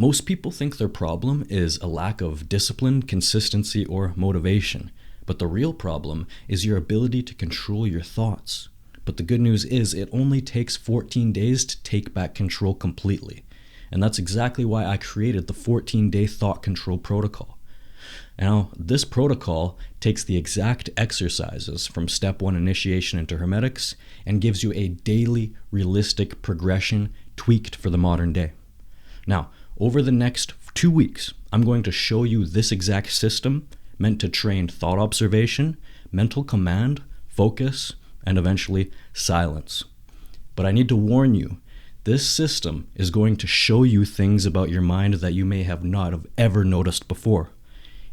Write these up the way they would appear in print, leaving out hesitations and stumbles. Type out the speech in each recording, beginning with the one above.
Most people think their problem is a lack of discipline, consistency, or motivation. But the real problem is your ability to control your thoughts. But the good news is it only takes 14 days to take back control completely. And that's exactly why I created the 14-day thought control protocol. Now, this protocol takes the exact exercises from step 1 initiation into Hermetics and gives you a daily, realistic progression tweaked for the modern day. Now, over the next 2 weeks, I'm going to show you this exact system meant to train thought observation, mental command, focus, and eventually silence. But I need to warn you, this system is going to show you things about your mind that you may have not have ever noticed before.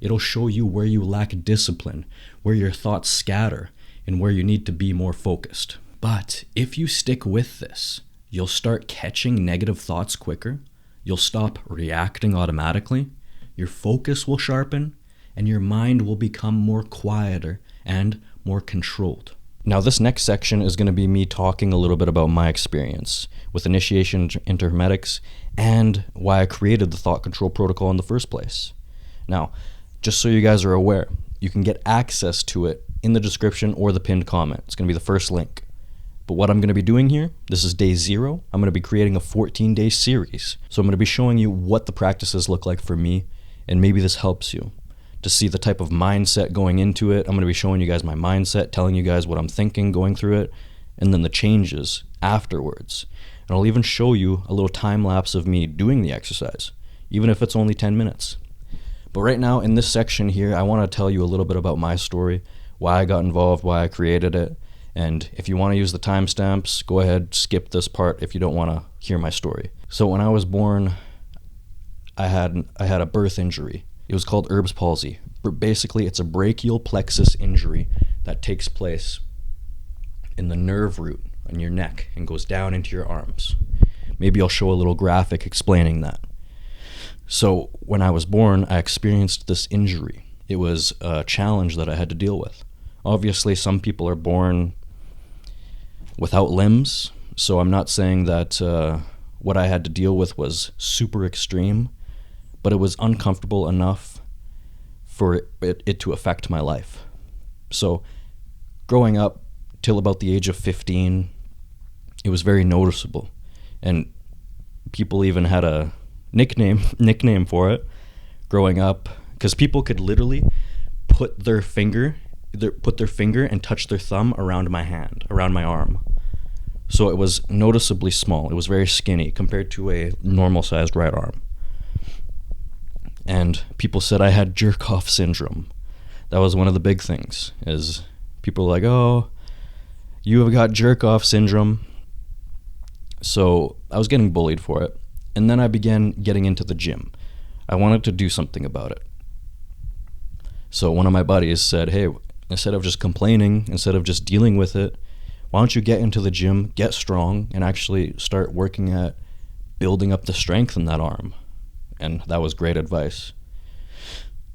It'll show you where you lack discipline, where your thoughts scatter, and where you need to be more focused. But if you stick with this, you'll start catching negative thoughts quicker, you'll stop reacting automatically, your focus will sharpen, and your mind will become more quieter and more controlled. Now, this next section is going to be me talking a little bit about my experience with initiation into Hermetics and why I created the thought control protocol in the first place. Now, just so you guys are aware, you can get access to it in the description or the pinned comment. It's going to be the first link. But what I'm going to be doing here, this is day 0. I'm going to be creating a 14-day series. So I'm going to be showing you what the practices look like for me, and maybe this helps you to see the type of mindset going into it. I'm going to be showing you guys my mindset, telling you guys what I'm thinking going through it, and then the changes afterwards. And I'll even show you a little time lapse of me doing the exercise, even if it's only 10 minutes. But right now in this section here, I want to tell you a little bit about my story, why I got involved, why I created it. And if you want to use the timestamps, go ahead, skip this part if you don't want to hear my story. So when I was born, I had a birth injury. It was called Erb's palsy. Basically, it's a brachial plexus injury that takes place in the nerve root on your neck and goes down into your arms. Maybe I'll show a little graphic explaining that. So when I was born, I experienced this injury. It was a challenge that I had to deal with. Obviously, some people are born without limbs, so I'm not saying that what I had to deal with was super extreme, but it was uncomfortable enough for it to affect my life. So growing up till about the age of 15, it was very noticeable, and people even had a nickname for it growing up, because people could literally put their finger and touch their thumb around my hand, around my arm. So it was noticeably small. It was very skinny compared to a normal-sized right arm. And people said I had jerk-off syndrome. That was one of the big things, is people were like, oh, you have got jerk-off syndrome. So I was getting bullied for it. And then I began getting into the gym. I wanted to do something about it. So one of my buddies said, hey, instead of just complaining, instead of just dealing with it, why don't you get into the gym, get strong, and actually start working at building up the strength in that arm? And that was great advice.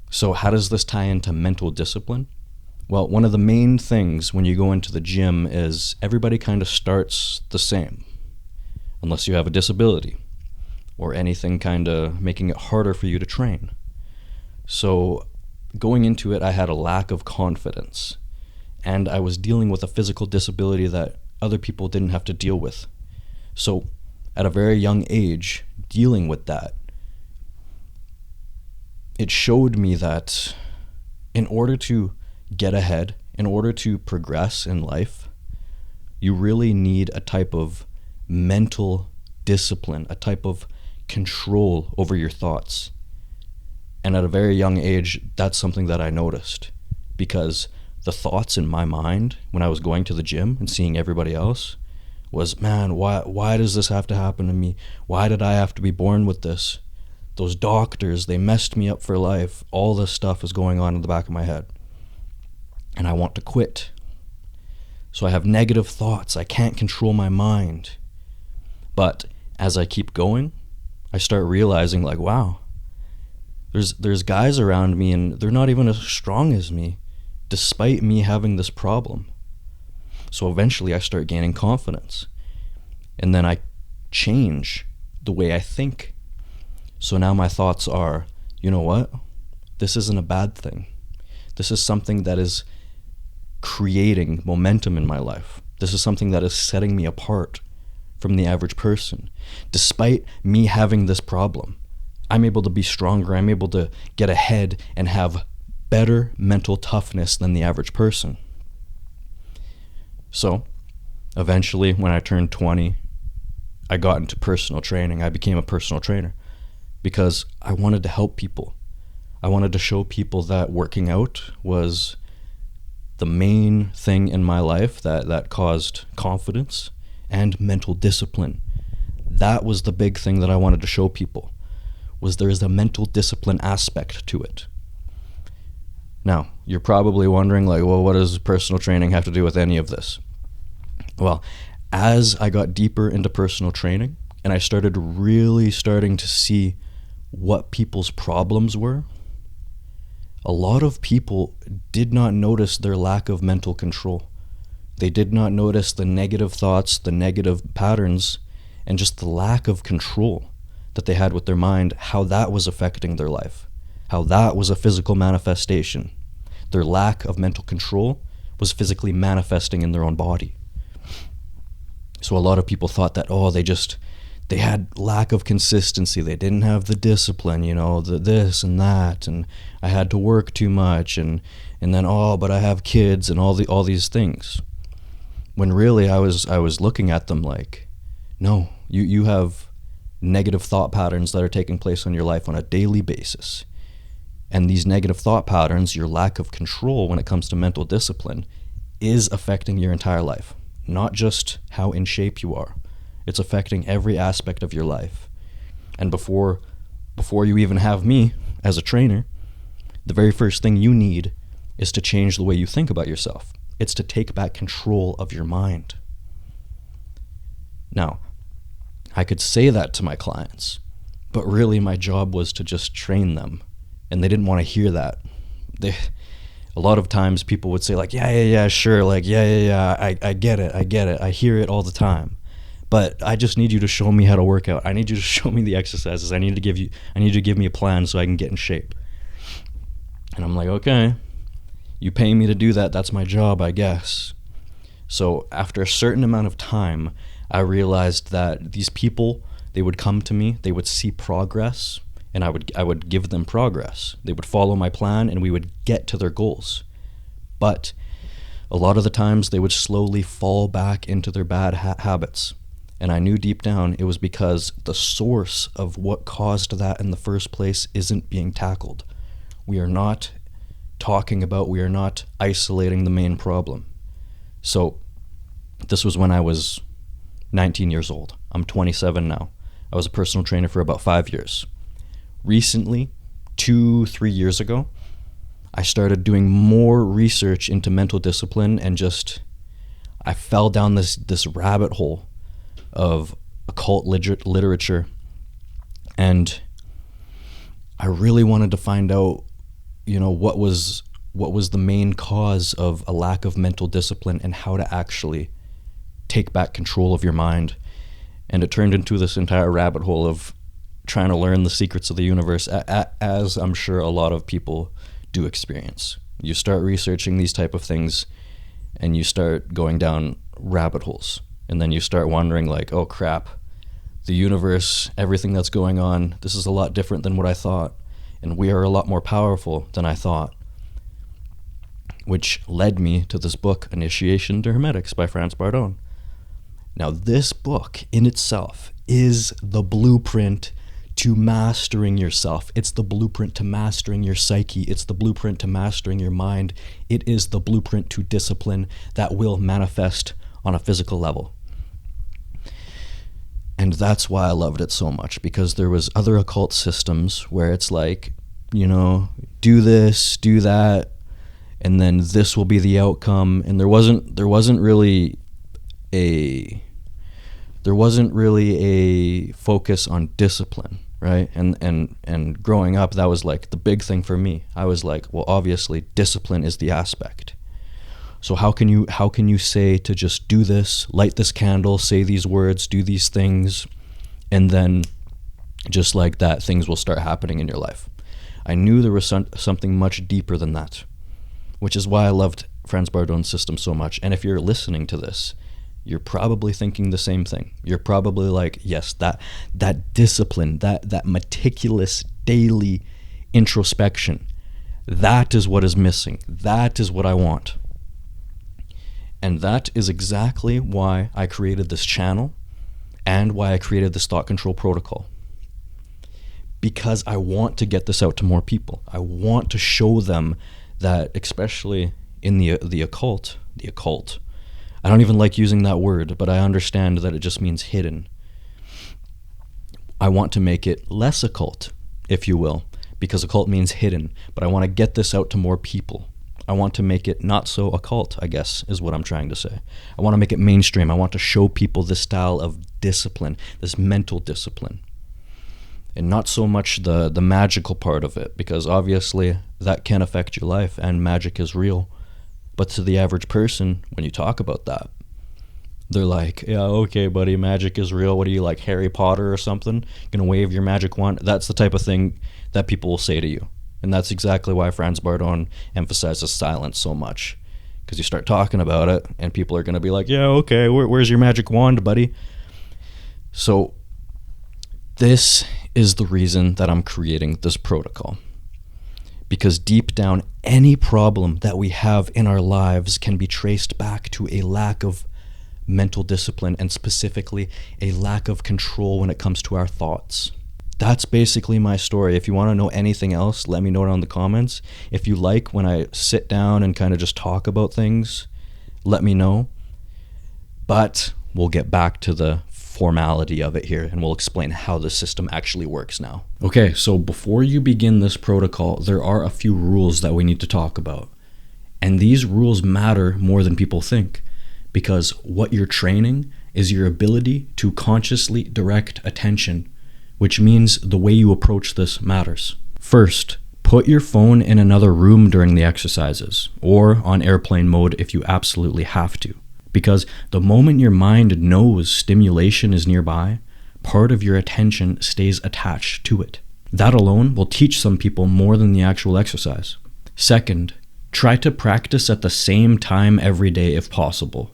So how does this tie into mental discipline? Well, one of the main things when you go into the gym is everybody kind of starts the same, unless you have a disability or anything kind of making it harder for you to train. So going into it, I had a lack of confidence, and I was dealing with a physical disability that other people didn't have to deal with. So at a very young age, dealing with that, it showed me that in order to get ahead, in order to progress in life, you really need a type of mental discipline, a type of control over your thoughts. And at a very young age, that's something that I noticed, because the thoughts in my mind when I was going to the gym and seeing everybody else was, man, why does this have to happen to me? Why did I have to be born with this? Those doctors, they messed me up for life. All this stuff is going on in the back of my head. And I want to quit. So I have negative thoughts. I can't control my mind. But as I keep going, I start realizing, like, wow, there's guys around me and they're not even as strong as me, despite me having this problem. So eventually I start gaining confidence. And then I change the way I think. So now my thoughts are, you know what? This isn't a bad thing. This is something that is creating momentum in my life. This is something that is setting me apart from the average person. Despite me having this problem, I'm able to be stronger. I'm able to get ahead and have better mental toughness than the average person. So, eventually, when I turned 20, I got into personal training. I became a personal trainer because I wanted to help people. I wanted to show people that working out was the main thing in my life that caused confidence and mental discipline. That was the big thing that I wanted to show people, was there is a mental discipline aspect to it. Now, you're probably wondering, like, well, what does personal training have to do with any of this? Well, as I got deeper into personal training and I started to see what people's problems were, a lot of people did not notice their lack of mental control. They did not notice the negative thoughts, the negative patterns, and just the lack of control that they had with their mind, how that was affecting their life, how that was a physical manifestation. Their lack of mental control was physically manifesting in their own body. So a lot of people thought that, they had lack of consistency. They didn't have the discipline, the this and that, and I had to work too much, and then, but I have kids and all these things. When really I was looking at them like, no, you have negative thought patterns that are taking place in your life on a daily basis. And these negative thought patterns, your lack of control when it comes to mental discipline, is affecting your entire life. Not just how in shape you are. It's affecting every aspect of your life. And before you even have me as a trainer, the very first thing you need is to change the way you think about yourself. It's to take back control of your mind. Now, I could say that to my clients, but really my job was to just train them, and they didn't want to hear that. A lot of times people would say like, yeah, sure, like, yeah, I get it, I hear it all the time. But I just need you to show me how to work out. I need you to show me the exercises. I need you to give me a plan so I can get in shape. And I'm like, okay, you pay me to do that. That's my job, I guess. So after a certain amount of time, I realized that these people, they would come to me, they would see progress, and I would give them progress. They would follow my plan, and we would get to their goals. But a lot of the times, they would slowly fall back into their bad habits. And I knew deep down it was because the source of what caused that in the first place isn't being tackled. We are not isolating the main problem. So this was when I was 19 years old. I'm 27 now. I was a personal trainer for about 5 years. Recently, 2-3 years ago, I started doing more research into mental discipline, and I fell down this rabbit hole of occult literature, and I really wanted to find out, what was the main cause of a lack of mental discipline and how to actually take back control of your mind. And it turned into this entire rabbit hole of trying to learn the secrets of the universe, as I'm sure a lot of people do experience. You start researching these type of things and you start going down rabbit holes. And then you start wondering like, oh crap, the universe, everything that's going on, this is a lot different than what I thought. And we are a lot more powerful than I thought. Which led me to this book, Initiation to Hermetics by Franz Bardon. Now this book in itself is the blueprint to mastering yourself. It's the blueprint to mastering your psyche. It's the blueprint to mastering your mind. It is the blueprint to discipline that will manifest on a physical level. And that's why I loved it so much, because there was other occult systems where it's like, do this, do that, and then this will be the outcome. And there wasn't really a focus on discipline, right? And growing up, that was like the big thing for me. I was like, well, obviously discipline is the aspect. So how can you say to just do this, light this candle, say these words, do these things, and then Just like that, things will start happening in your life. I knew there was something much deeper than that, which is why I loved Franz Bardon's system so much. And if you're listening to this, you're probably thinking the same thing. You're probably like, yes, that discipline, that meticulous daily introspection, that is what is missing. That is what I want. And that is exactly why I created this channel and why I created this thought control protocol. Because I want to get this out to more people. I want to show them that, especially in the occult, I don't even like using that word, but I understand that it just means hidden. I want to make it less occult, if you will, because occult means hidden, but I want to get this out to more people. I want to make it not so occult, I guess, is what I'm trying to say. I want to make it mainstream. I want to show people this style of discipline, this mental discipline. And not so much the magical part of it, because obviously that can affect your life and magic is real. But to the average person, when you talk about that, they're like, yeah, okay, buddy, magic is real. What are you, like Harry Potter or something? Gonna wave your magic wand? That's the type of thing that people will say to you. And that's exactly why Franz Bardon emphasizes silence so much. Because you start talking about it, and people are gonna be like, yeah, okay, where's your magic wand, buddy? So this is the reason that I'm creating this protocol. Because deep down, any problem that we have in our lives can be traced back to a lack of mental discipline, and specifically a lack of control when it comes to our thoughts. That's basically my story. If you want to know anything else, let me know down in the comments. If you like when I sit down and kind of just talk about things, let me know. But we'll get back to the formality of it here, and we'll explain how the system actually works now. Okay, so before you begin this protocol, there are a few rules that we need to talk about. And these rules matter more than people think, because what you're training is your ability to consciously direct attention, which means the way you approach this matters. First, put your phone in another room during the exercises, or on airplane mode if you absolutely have to. Because the moment your mind knows stimulation is nearby, part of your attention stays attached to it. That alone will teach some people more than the actual exercise. Second, try to practice at the same time every day if possible.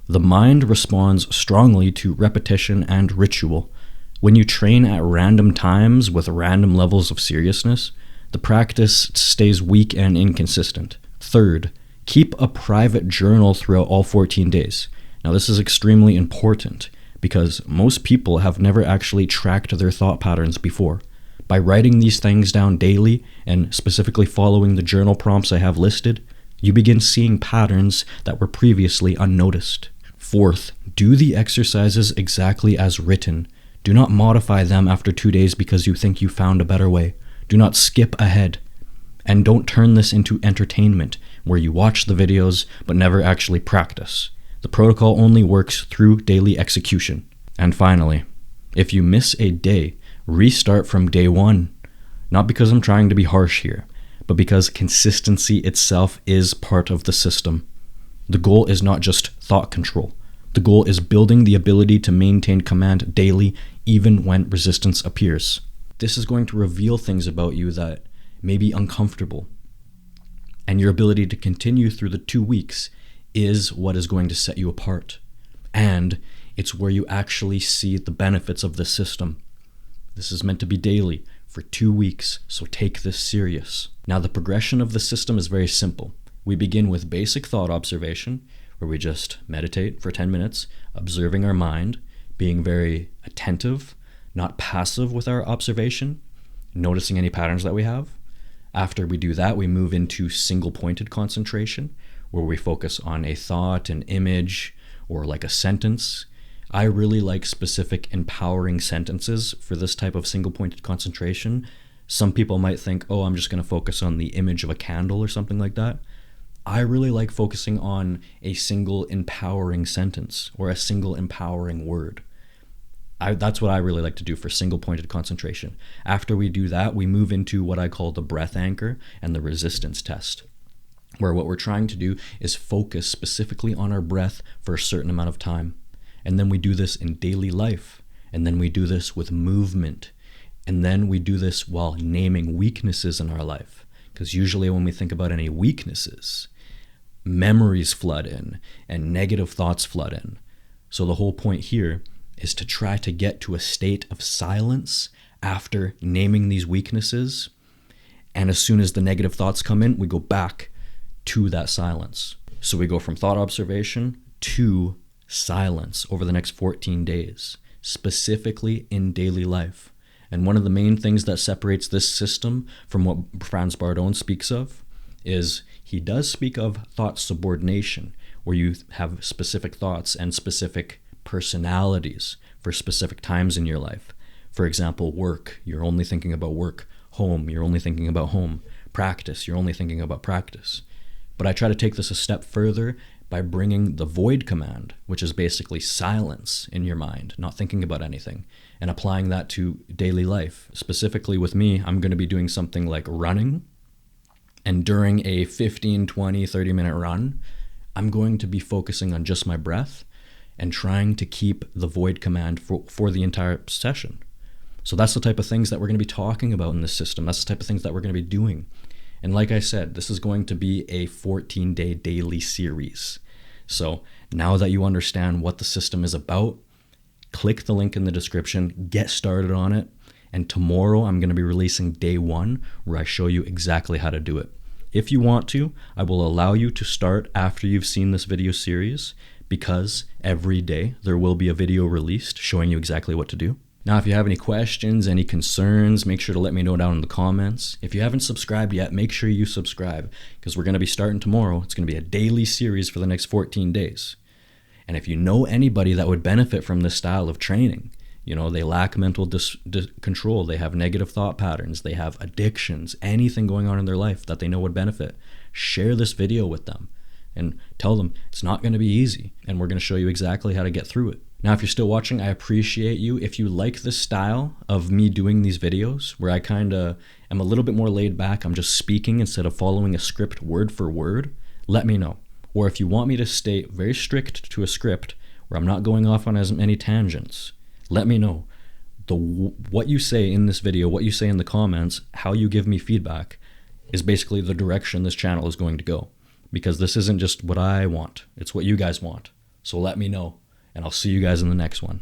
The mind responds strongly to repetition and ritual. When you train at random times with random levels of seriousness, the practice stays weak and inconsistent. Third, keep a private journal throughout all 14 days. Now, this is extremely important because most people have never actually tracked their thought patterns before. By writing these things down daily and specifically following the journal prompts I have listed, you begin seeing patterns that were previously unnoticed. Fourth, do the exercises exactly as written. Do not modify them after 2 days because you think you found a better way. Do not skip ahead. And don't turn this into entertainment, where you watch the videos but never actually practice. The protocol only works through daily execution. And finally, if you miss a day, restart from day one. Not because I'm trying to be harsh here, but because consistency itself is part of the system. The goal is not just thought control. The goal is building the ability to maintain command daily, even when resistance appears. This is going to reveal things about you that may be uncomfortable. And your ability to continue through the 2 weeks is what is going to set you apart. And it's where you actually see the benefits of this system. This is meant to be daily for 2 weeks, so take this serious. Now, the progression of the system is very simple. We begin with basic thought observation, where we just meditate for 10 minutes, observing our mind, being very attentive, not passive with our observation, noticing any patterns that we have. After we do that, we move into single-pointed concentration, where we focus on a thought, an image, or like a sentence. I really like specific empowering sentences for this type of single-pointed concentration. Some people might think, oh, I'm just going to focus on the image of a candle or something like that. I really like focusing on a single empowering sentence or a single empowering word. That's what I really like to do for single-pointed concentration. After we do that, we move into what I call the breath anchor and the resistance test, where what we're trying to do is focus specifically on our breath for a certain amount of time. And then we do this in daily life. And then we do this with movement. And then we do this while naming weaknesses in our life. Because usually when we think about any weaknesses, memories flood in and negative thoughts flood in. So the whole point here is to try to get to a state of silence after naming these weaknesses. And as soon as the negative thoughts come in, we go back to that silence. So we go from thought observation to silence over the next 14 days, specifically in daily life. And one of the main things that separates this system from what Franz Bardon speaks of is he does speak of thought subordination, where you have specific thoughts and specific personalities for specific times in your life. For example, work, you're only thinking about work. Home, you're only thinking about home. Practice, you're only thinking about practice. But I try to take this a step further by bringing the void command, which is basically silence in your mind, not thinking about anything, and applying that to daily life. Specifically with me, I'm going to be doing something like running, and during a 15, 20, 30-minute run, I'm going to be focusing on just my breath and trying to keep the void command for the entire session. So that's the type of things that we're going to be talking about in this system. That's the type of things that we're going to be doing. And like I said, this is going to be a 14-day daily series. So now that you understand what the system is about, click the link in the description, get started on it. And tomorrow I'm going to be releasing day 1 where I show you exactly how to do it. If you want to, I will allow you to start after you've seen this video series, because every day there will be a video released showing you exactly what to do. Now, if you have any questions, any concerns, make sure to let me know down in the comments. If you haven't subscribed yet, make sure you subscribe, because we're going to be starting tomorrow. It's going to be a daily series for the next 14 days. And if you know anybody that would benefit from this style of training, you know, they lack mental control, they have negative thought patterns, they have addictions, anything going on in their life that they know would benefit, share this video with them and tell them it's not going to be easy, and we're going to show you exactly how to get through it. Now, if you're still watching, I appreciate you. If you like this style of me doing these videos, where I kind of am a little bit more laid back, I'm just speaking instead of following a script word for word, let me know. Or if you want me to stay very strict to a script where I'm not going off on as many tangents, let me know. What you say in this video, what you say in the comments, how you give me feedback is basically the direction this channel is going to go. Because this isn't just what I want, it's what you guys want. So let me know, and I'll see you guys in the next one.